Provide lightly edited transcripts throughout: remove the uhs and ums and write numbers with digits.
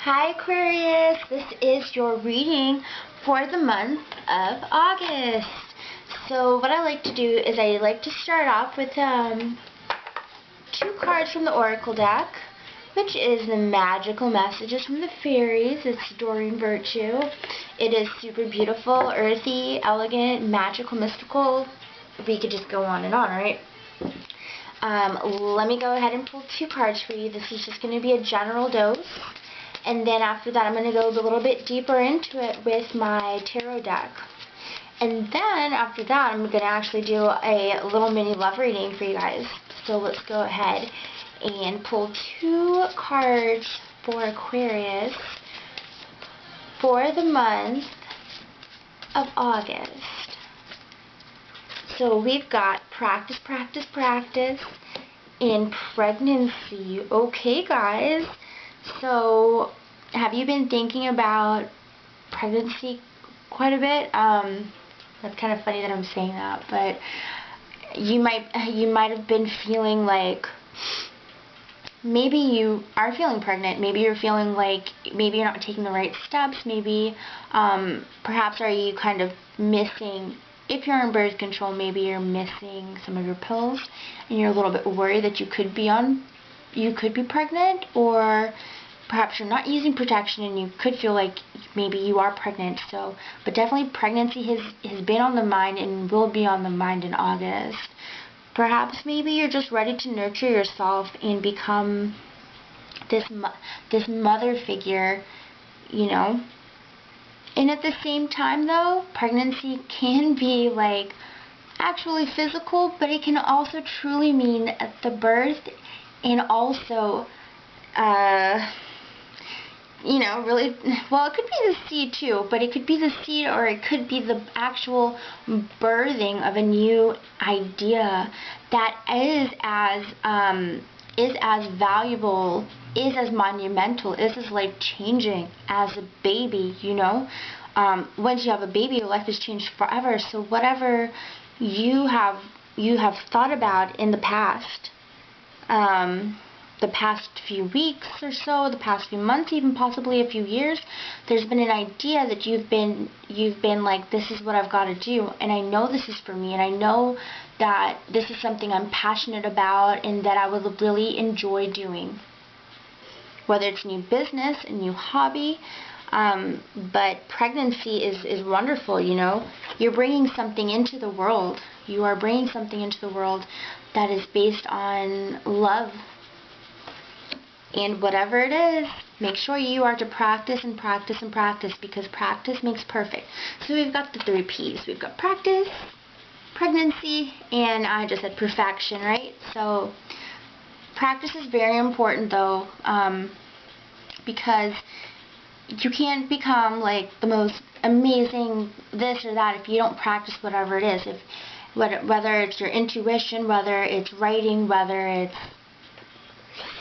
Hi Aquarius, this is your reading for the month of August. So what I like to do is I like to start off with two cards from the Oracle deck, which is the Magical Messages from the Fairies. It's Doreen Virtue. It is super beautiful, earthy, elegant, magical, mystical. We could just go on and on, right? Let me go ahead and pull two cards for you. This is just going to be a general dose. And then after that, I'm going to go a little bit deeper into it with my tarot deck. And then after that, I'm going to actually do a little mini love reading for you guys. So let's go ahead and pull two cards for Aquarius for the month of August. So we've got practice, practice, practice in pregnancy. Okay, guys. So, have you been thinking about pregnancy quite a bit? That's kind of funny that I'm saying that, but you might have been feeling like maybe you are feeling pregnant. Maybe you're feeling like maybe you're not taking the right steps. Maybe perhaps are you kind of missing. If you're on birth control, maybe you're missing some of your pills, and you're a little bit worried that you could be pregnant, or perhaps you're not using protection and you could feel like maybe you are pregnant. So, but definitely pregnancy has been on the mind and will be on the mind in August. Perhaps maybe you're just ready to nurture yourself and become this mother figure, you know. And at the same time though, pregnancy can be like actually physical, but it can also truly mean the birth, and also you know, really, well, it could be the seed too, but it could be the seed, or it could be the actual birthing of a new idea that is as valuable, is as monumental, is as life-changing as a baby, you know. Once you have a baby, your life has changed forever. So whatever you have thought about in the past few weeks or so, the past few months, even possibly a few years, there's been an idea that you've been like, this is what I've got to do, and I know this is for me, and I know that this is something I'm passionate about and that I would really enjoy doing. Whether it's new business, a new hobby, but pregnancy is wonderful, you know. You're bringing something into the world. You are bringing something into the world that is based on love. And whatever it is, make sure you are to practice and practice and practice, because practice makes perfect. So we've got the 3 P's. We've got practice, pregnancy, and I just said perfection, right? So practice is very important though, because you can't become like the most amazing this or that if you don't practice whatever it is. Whether it's your intuition, whether it's writing, whether it's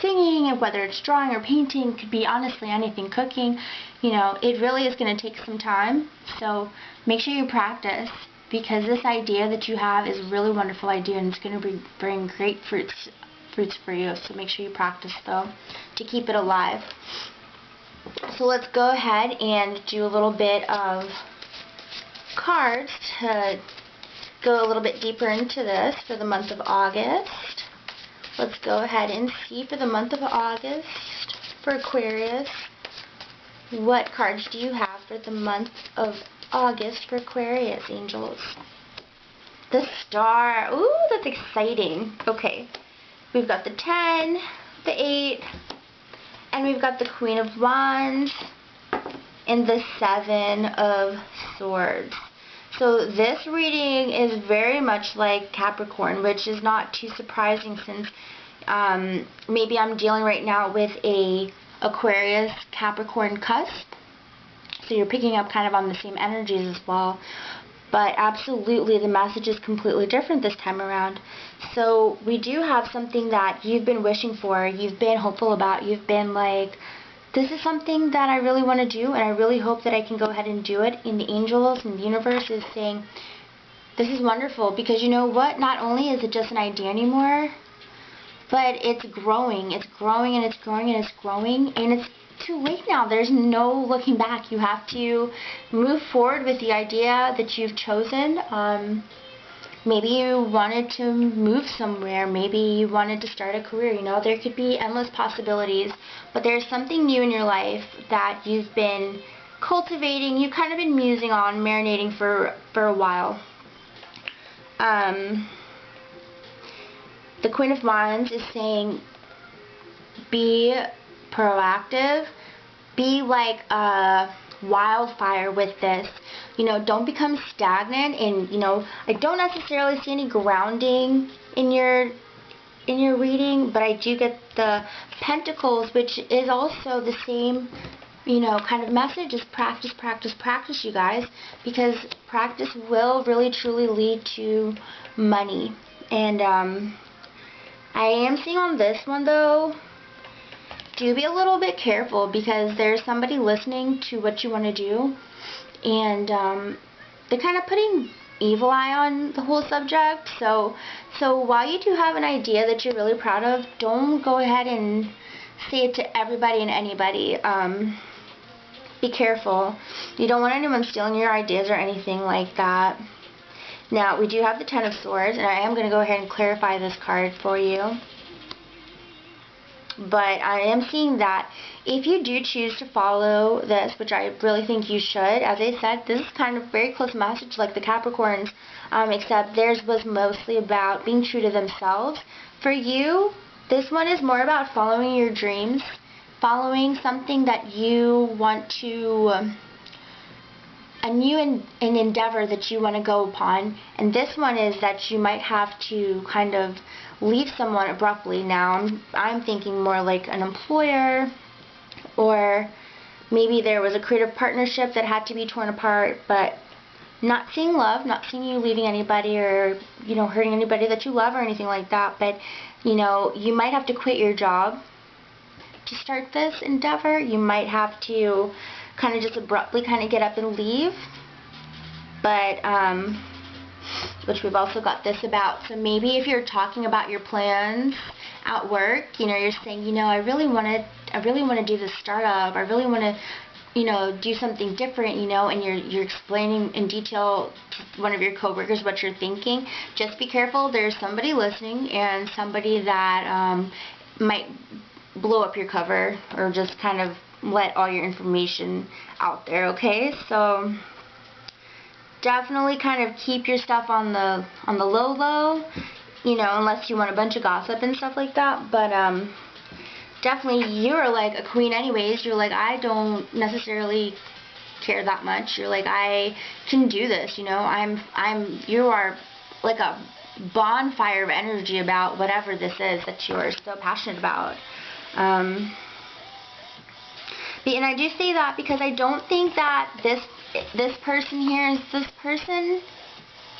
singing, and whether it's drawing or painting, could be honestly anything, cooking, you know, it really is going to take some time. So make sure you practice, because this idea that you have is a really wonderful idea, and it's going to bring great fruits for you. So make sure you practice though, to keep it alive. So let's go ahead and do a little bit of cards to go a little bit deeper into this for the month of August. Let's go ahead and see for the month of August for Aquarius. What cards do you have for the month of August for Aquarius, angels? The Star. Ooh, that's exciting. Okay. We've got the 10, the 8, and we've got the Queen of Wands and the 7 of Swords. So this reading is very much like Capricorn, which is not too surprising, since maybe I'm dealing right now with a Aquarius Capricorn cusp. So you're picking up kind of on the same energies as well. But absolutely, the message is completely different this time around. So we do have something that you've been wishing for, you've been hopeful about, you've been like, this is something that I really want to do, and I really hope that I can go ahead and do it. And the angels and the universe is saying, this is wonderful, because you know what? Not only is it just an idea anymore, but it's growing. It's growing and it's growing and it's growing, and it's too late now. There's no looking back. You have to move forward with the idea that you've chosen. Maybe you wanted to move somewhere. Maybe you wanted to start a career. You know, there could be endless possibilities. But there's something new in your life that you've been cultivating. You've kind of been musing on, marinating for a while. The Queen of Wands is saying, be proactive. Be like a wildfire with this. You know, don't become stagnant. And, you know, I don't necessarily see any grounding in your reading, but I do get the Pentacles, which is also the same, you know, kind of message. Is practice, practice, practice, you guys, because practice will really truly lead to money. And I am seeing on this one, though, do be a little bit careful, because there's somebody listening to what you want to do, and they're kind of putting evil eye on the whole subject. So while you do have an idea that you're really proud of, don't go ahead and say it to everybody and anybody. Be careful. You don't want anyone stealing your ideas or anything like that. Now, we do have the Ten of Swords, and I am going to go ahead and clarify this card for you. But I am seeing that if you do choose to follow this, which I really think you should, as I said, this is kind of very close message like the Capricorns, except theirs was mostly about being true to themselves. For you, this one is more about following your dreams, following something that you want to, a new an endeavor that you want to go upon. And this one is that you might have to kind of leave someone abruptly. Now, I'm thinking more like an employer, or maybe there was a creative partnership that had to be torn apart, but not seeing love, not seeing you leaving anybody or, you know, hurting anybody that you love or anything like that. But, you know, you might have to quit your job to start this endeavor. You might have to kind of just abruptly kind of get up and leave. But, which we've also got this about. So maybe if you're talking about your plans at work, you know, you're saying, you know, I really want to do this startup. I really want to, you know, do something different, you know, and you're explaining in detail to one of your coworkers what you're thinking. Just be careful. There's somebody listening, and somebody that might blow up your cover or just kind of let all your information out there. Okay, so definitely kind of keep your stuff on the low, you know, unless you want a bunch of gossip and stuff like that. But definitely, you're like a queen anyways. You're like, I don't necessarily care that much. You're like, I can do this, you know. You are like a bonfire of energy about whatever this is that you're so passionate about. And I do say that because I don't think that this person here is this person.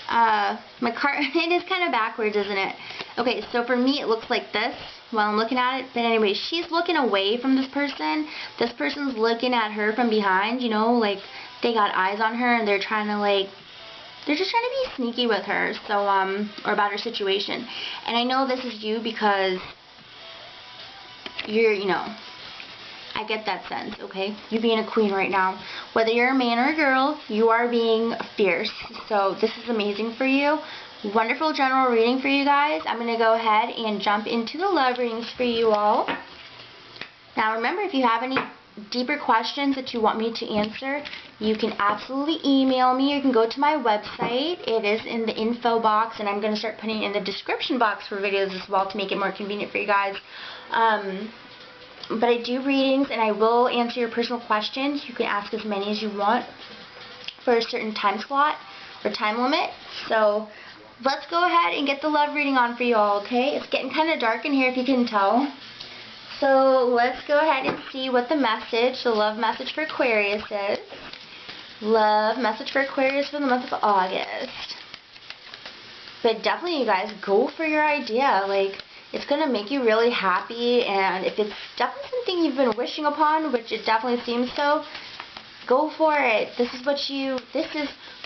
My card, it is kind of backwards, isn't it? Okay, so for me it looks like this while I'm looking at it. But anyway, she's looking away from this person. This person's looking at her from behind, you know, like they got eyes on her and they're trying to they're just trying to be sneaky with her, so, or about her situation. And I know this is you because you're, you know, I get that sense, okay? You being a queen right now. Whether you're a man or a girl, you are being fierce. So this is amazing for you. Wonderful general reading for you guys. I'm going to go ahead and jump into the love readings for you all. Now remember, if you have any deeper questions that you want me to answer, you can absolutely email me. You can go to my website. It is in the info box, and I'm going to start putting it in the description box for videos as well to make it more convenient for you guys. But I do readings, and I will answer your personal questions. You can ask as many as you want for a certain time slot or time limit. So let's go ahead and get the love reading on for you all, okay? It's getting kind of dark in here, if you can tell. So let's go ahead and see what the love message for Aquarius is. Love message for Aquarius for the month of August. But definitely, you guys, go for your idea. Like, it's going to make you really happy, and if it's definitely something you've been wishing upon, which it definitely seems so, go for it. This is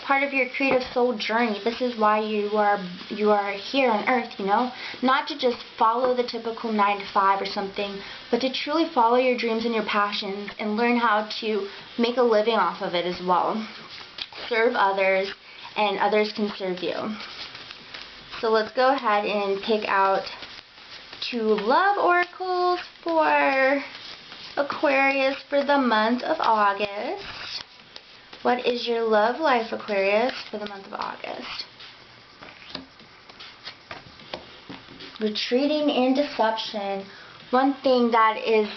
part of your creative soul journey. This is why you are here on earth, you know? Not to just follow the typical 9 to 5 or something, but to truly follow your dreams and your passions and learn how to make a living off of it as well. Serve others, and others can serve you. So let's go ahead and pick out 2 love oracles for Aquarius for the month of August. What is your love life, Aquarius, for the month of August? Retreating and deception. One thing that is,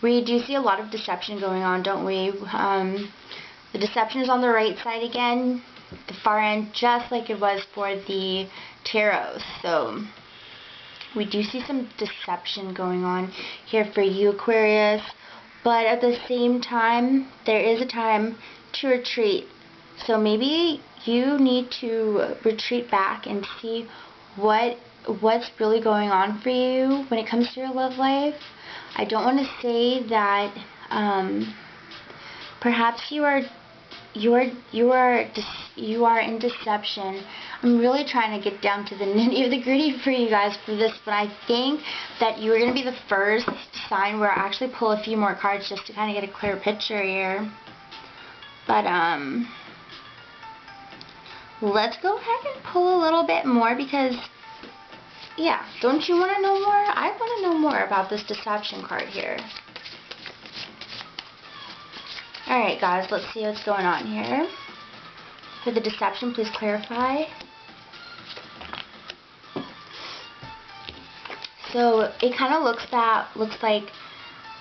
we do see a lot of deception going on, don't we? The deception is on the right side again, the far end, just like it was for the tarot. So we do see some deception going on here for you, Aquarius. But at the same time, there is a time to retreat. So maybe you need to retreat back and see what's really going on for you when it comes to your love life. I don't want to say that perhaps you are in deception. I'm really trying to get down to the nitty of the gritty for you guys for this, but I think that you are going to be the first sign where I actually pull a few more cards just to kind of get a clear picture here. But let's go ahead and pull a little bit more because, yeah, don't you want to know more? I want to know more about this deception card here. Alright guys, let's see what's going on here. For the deception, please clarify. So it kind of looks like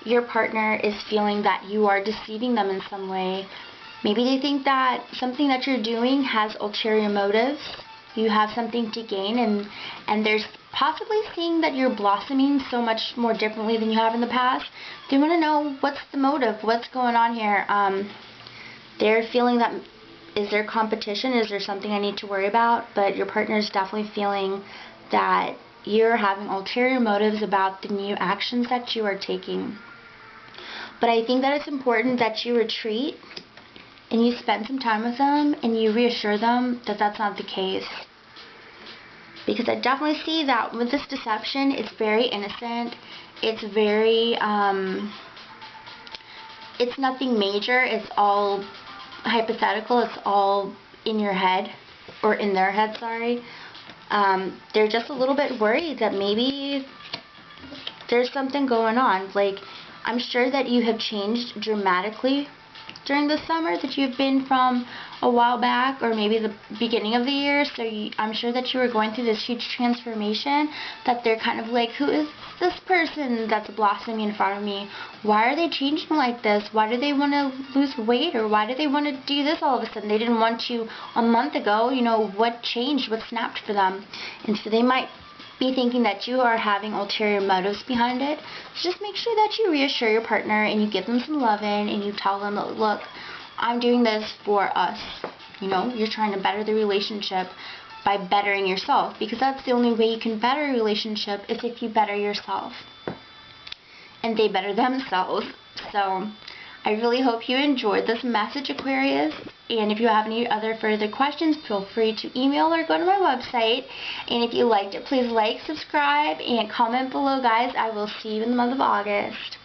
your partner is feeling that you are deceiving them in some way. Maybe they think that something that you're doing has ulterior motives. You have something to gain, and there's possibly seeing that you're blossoming so much more differently than you have in the past. They want to know what's the motive, what's going on here. They're feeling that, is there competition? Is there something I need to worry about? But your partner is definitely feeling that you're having ulterior motives about the new actions that you are taking. But I think that it's important that you retreat and you spend some time with them and you reassure them that that's not the case. Because I definitely see that with this deception, it's very innocent. It's very, it's nothing major. It's all hypothetical. It's all in your head, or in their head, sorry. They're just a little bit worried that maybe there's something going on. Like, I'm sure that you have changed dramatically during the summer, that you've been from a while back or maybe the beginning of the year. So I'm sure that you were going through this huge transformation, that they're kind of like, who is this person that's blossoming in front of me? Why are they changing like this? Why do they want to lose weight, or why do they want to do this all of a sudden? They didn't want to a month ago. You know, what changed? What snapped for them? And so they might be thinking that you are having ulterior motives behind it. So just make sure that you reassure your partner and you give them some loving and you tell them, look, I'm doing this for us. You know, you're trying to better the relationship by bettering yourself, because that's the only way you can better a relationship is if you better yourself and they better themselves. So I really hope you enjoyed this message, Aquarius. And if you have any other further questions, feel free to email or go to my website. And if you liked it, please like, subscribe, and comment below, guys. I will see you in the month of August.